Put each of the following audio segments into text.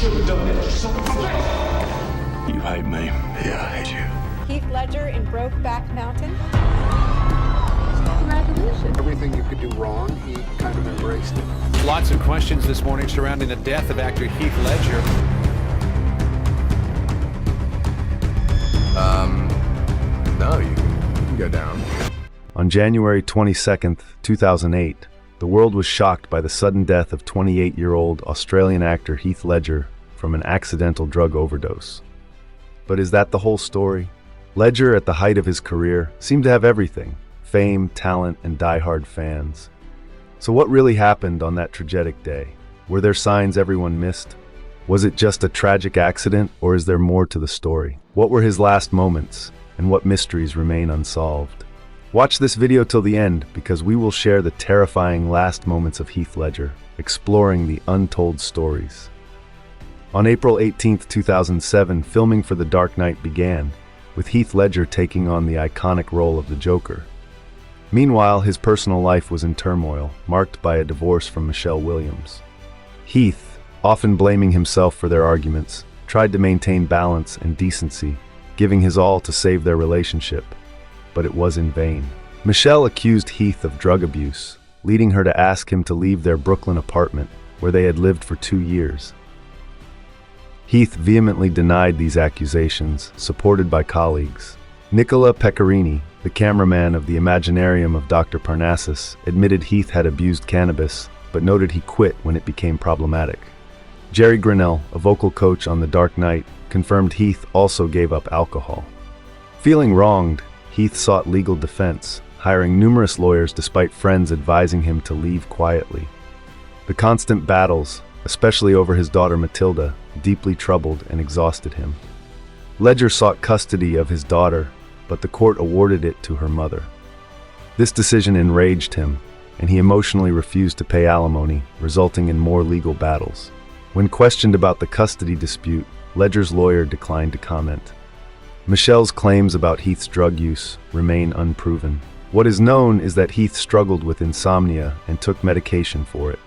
should have done it. Son of a bitch! You hate me. Yeah, I hate you. Heath Ledger in Brokeback Mountain. Congratulations. Everything you could do wrong, he kind of embraced it. Lots of questions this morning surrounding the death of actor Heath Ledger. No, you can go down. On January 22nd, 2008, the world was shocked by the sudden death of 28-year-old Australian actor Heath Ledger from an accidental drug overdose. But is that the whole story? Ledger, at the height of his career, seemed to have everything: fame, talent, and die-hard fans. So what really happened on that tragic day? Were there signs everyone missed? Was it just a tragic accident, or is there more to the story? What were his last moments, and what mysteries remain unsolved? Watch this video till the end, because we will share the terrifying last moments of Heath Ledger, exploring the untold stories. On April 18, 2007, filming for The Dark Knight began, with Heath Ledger taking on the iconic role of the Joker. Meanwhile, his personal life was in turmoil, marked by a divorce from Michelle Williams. Heath, often blaming himself for their arguments, tried to maintain balance and decency, giving his all to save their relationship, but it was in vain. Michelle accused Heath of drug abuse, leading her to ask him to leave their Brooklyn apartment, where they had lived for 2 years. Heath vehemently denied these accusations, supported by colleagues. Nicola Pecorini, the cameraman of the Imaginarium of Dr. Parnassus, admitted Heath had abused cannabis, but noted he quit when it became problematic. Jerry Grinnell, a vocal coach on The Dark Knight, confirmed Heath also gave up alcohol. Feeling wronged, Heath sought legal defense, hiring numerous lawyers despite friends advising him to leave quietly. The constant battles, especially over his daughter Matilda, deeply troubled and exhausted him. Ledger sought custody of his daughter, but the court awarded it to her mother. This decision enraged him, and he emotionally refused to pay alimony, resulting in more legal battles. When questioned about the custody dispute, Ledger's lawyer declined to comment. Michelle's claims about Heath's drug use remain unproven. What is known is that Heath struggled with insomnia and took medication for it.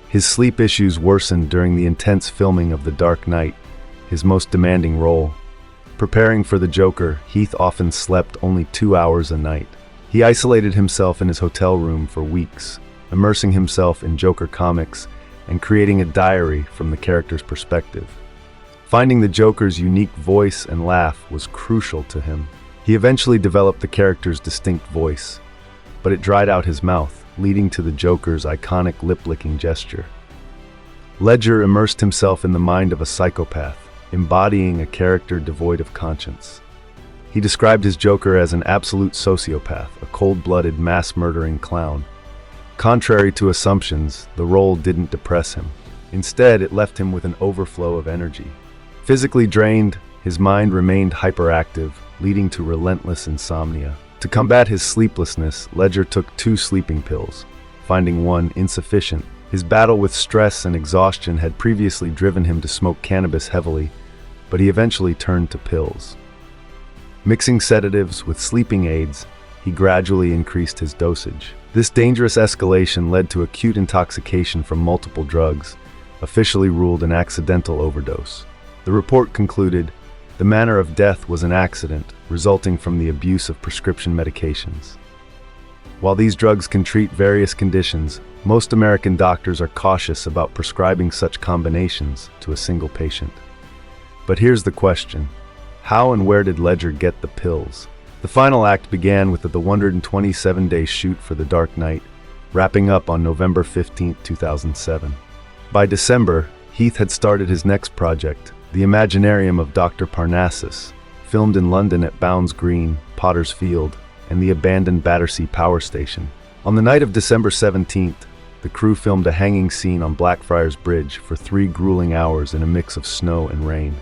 His sleep issues worsened during the intense filming of The Dark Knight, his most demanding role. Preparing for the Joker, Heath often slept only 2 hours a night. He isolated himself in his hotel room for weeks, immersing himself in Joker comics and creating a diary from the character's perspective. Finding the Joker's unique voice and laugh was crucial to him. He eventually developed the character's distinct voice, but it dried out his mouth, leading to the Joker's iconic lip-licking gesture. Ledger immersed himself in the mind of a psychopath, embodying a character devoid of conscience. He described his Joker as an absolute sociopath, a cold-blooded, mass-murdering clown. Contrary to assumptions, the role didn't depress him. Instead, it left him with an overflow of energy. Physically drained, his mind remained hyperactive, leading to relentless insomnia. To combat his sleeplessness, Ledger took 2 sleeping pills, finding one insufficient. His battle with stress and exhaustion had previously driven him to smoke cannabis heavily, but he eventually turned to pills. Mixing sedatives with sleeping aids, he gradually increased his dosage. This dangerous escalation led to acute intoxication from multiple drugs, officially ruled an accidental overdose. The report concluded the manner of death was an accident resulting from the abuse of prescription medications. While these drugs can treat various conditions, most American doctors are cautious about prescribing such combinations to a single patient. But here's the question: how and where did Ledger get the pills? The final act began with the 127-day shoot for The Dark Knight, wrapping up on November 15, 2007. By December, Heath had started his next project, The Imaginarium of Dr. Parnassus, filmed in London at Bounds Green, Potter's Field, and the abandoned Battersea Power Station. On the night of December 17th, the crew filmed a hanging scene on Blackfriars Bridge for 3 grueling hours in a mix of snow and rain.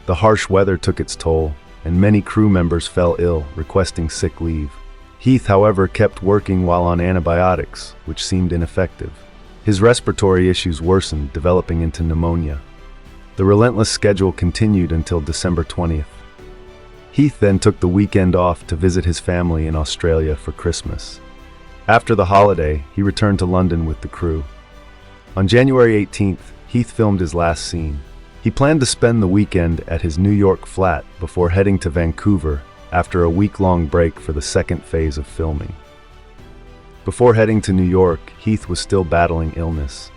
The harsh weather took its toll, and many crew members fell ill, requesting sick leave. Heath, however, kept working while on antibiotics, which seemed ineffective. His respiratory issues worsened, developing into pneumonia. The relentless schedule continued until December 20th. Heath then took the weekend off to visit his family in Australia for Christmas. After the holiday, he returned to London with the crew. On January 18th, Heath filmed his last scene. He planned to spend the weekend at his New York flat before heading to Vancouver after a week-long break for the second phase of filming. Before heading to New York, Heath was still battling illness.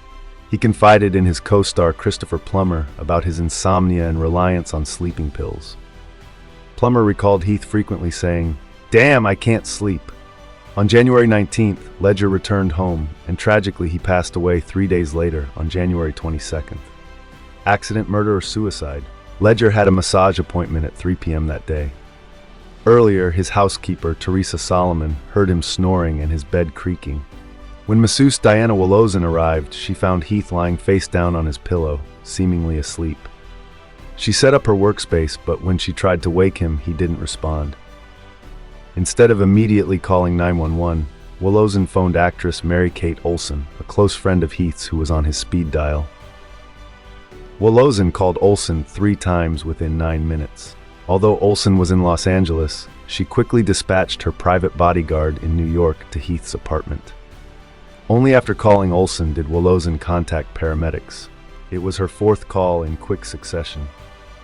He confided in his co-star Christopher Plummer about his insomnia and reliance on sleeping pills. Plummer recalled Heath frequently saying, "Damn, I can't sleep." On January 19th, Ledger returned home, and tragically he passed away 3 days later on January 22nd. Accident, murder, or suicide? Ledger had a massage appointment at 3 p.m. that day. Earlier, his housekeeper, Teresa Solomon, heard him snoring and his bed creaking. When masseuse Diana Wolozin arrived, she found Heath lying face down on his pillow, seemingly asleep. She set up her workspace, but when she tried to wake him, he didn't respond. Instead of immediately calling 911, Wolozin phoned actress Mary-Kate Olsen, a close friend of Heath's who was on his speed dial. Wolozin called Olsen 3 times within 9 minutes. Although Olsen was in Los Angeles, she quickly dispatched her private bodyguard in New York to Heath's apartment. Only after calling Olsen did Wolozin contact paramedics. It was her 4th call in quick succession.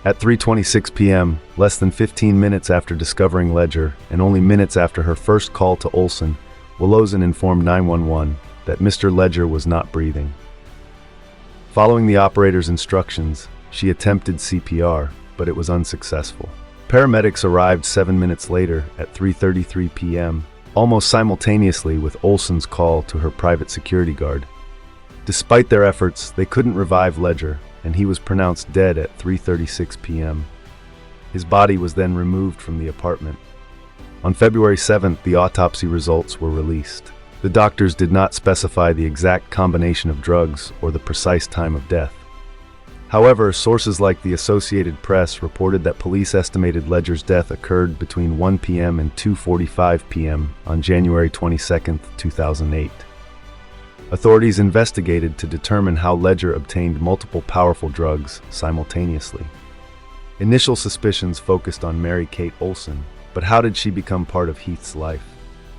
At 3:26 p.m., less than 15 minutes after discovering Ledger, and only minutes after her first call to Olsen, Wolozin informed 911 that Mr. Ledger was not breathing. Following the operator's instructions, she attempted CPR, but it was unsuccessful. Paramedics arrived 7 minutes later at 3:33 p.m., almost simultaneously with Olsen's call to her private security guard. Despite their efforts, they couldn't revive Ledger, and he was pronounced dead at 3:36 p.m. His body was then removed from the apartment. On February 7th, the autopsy results were released. The doctors did not specify the exact combination of drugs or the precise time of death. However, sources like the Associated Press reported that police estimated Ledger's death occurred between 1 p.m. and 2:45 p.m. on January 22, 2008. Authorities investigated to determine how Ledger obtained multiple powerful drugs simultaneously. Initial suspicions focused on Mary-Kate Olsen, but how did she become part of Heath's life?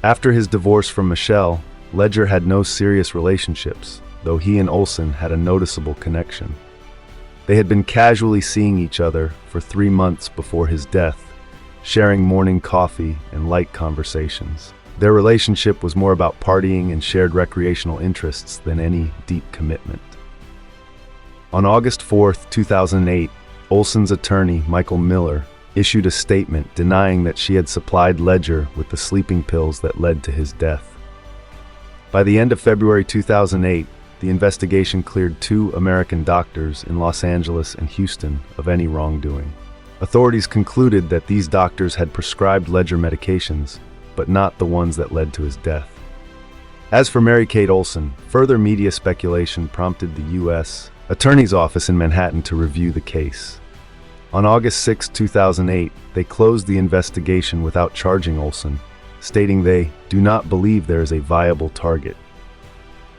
After his divorce from Michelle, Ledger had no serious relationships, though he and Olsen had a noticeable connection. They had been casually seeing each other for 3 months before his death, sharing morning coffee and light conversations. Their relationship was more about partying and shared recreational interests than any deep commitment. On August 4, 2008, Olsen's attorney, Michael Miller, issued a statement denying that she had supplied Ledger with the sleeping pills that led to his death. By the end of February 2008, the investigation cleared 2 American doctors in Los Angeles and Houston of any wrongdoing. Authorities concluded that these doctors had prescribed Ledger medications, but not the ones that led to his death. As for Mary-Kate Olsen, further media speculation prompted the U.S. Attorney's Office in Manhattan to review the case. On August 6, 2008, they closed the investigation without charging Olsen, stating they do not believe there is a viable target.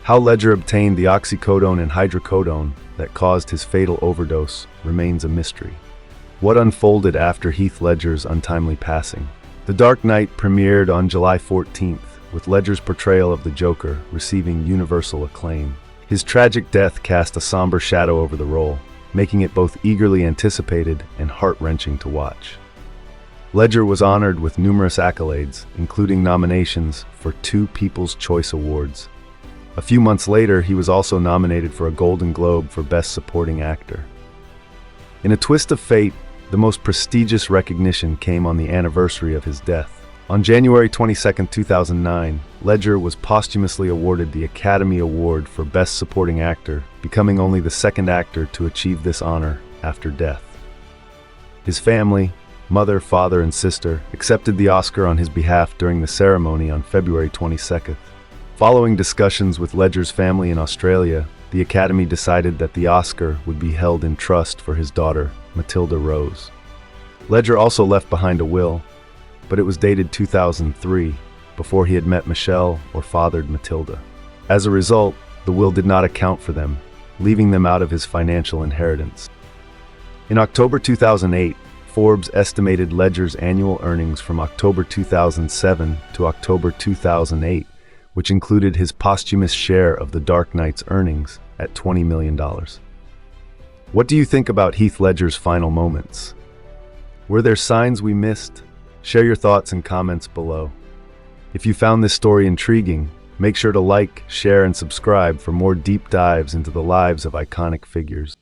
How Ledger obtained the oxycodone and hydrocodone that caused his fatal overdose remains a mystery. What unfolded after Heath Ledger's untimely passing? The Dark Knight premiered on July 14th, with Ledger's portrayal of the Joker receiving universal acclaim. His tragic death cast a somber shadow over the role, making it both eagerly anticipated and heart-wrenching to watch. Ledger was honored with numerous accolades, including nominations for 2 People's Choice Awards. A few months later, he was also nominated for a Golden Globe for Best Supporting Actor. In a twist of fate, the most prestigious recognition came on the anniversary of his death. On January 22, 2009, Ledger was posthumously awarded the Academy Award for Best Supporting Actor, becoming only the 2nd actor to achieve this honor after death. His family, mother, father, and sister, accepted the Oscar on his behalf during the ceremony on February 22nd. Following discussions with Ledger's family in Australia, the Academy decided that the Oscar would be held in trust for his daughter, Matilda Rose. Ledger also left behind a will, but it was dated 2003, before he had met Michelle or fathered Matilda. As a result, the will did not account for them, leaving them out of his financial inheritance. In October 2008, Forbes estimated Ledger's annual earnings from October 2007 to October 2008, which included his posthumous share of The Dark Knight's earnings, at $20 million. What do you think about Heath Ledger's final moments? Were there signs we missed? Share your thoughts and comments below. If you found this story intriguing, make sure to like, share, and subscribe for more deep dives into the lives of iconic figures.